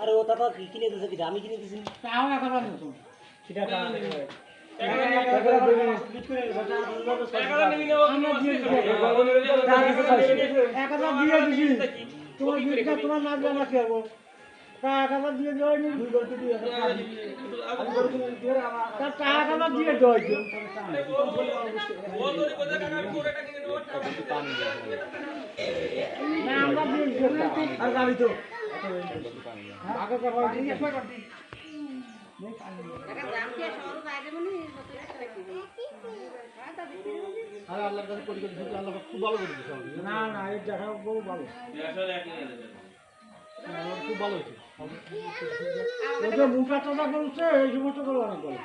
আরে ও টাকা কিনে দিয়েছে কি আমি কিনে দিয়েছি তাও একেবারে নতুন সেটা তোমার নাম জানা কি হবো টাকা দিয়ে দেয়নি টাকা দিয়ে দেওয়া আর গাড়ি তো না না এই দেখা বহু ভালো খুব ভালো হয়েছে মুখা চাষা করছে এই সমস্ত করে অনেক ভালো।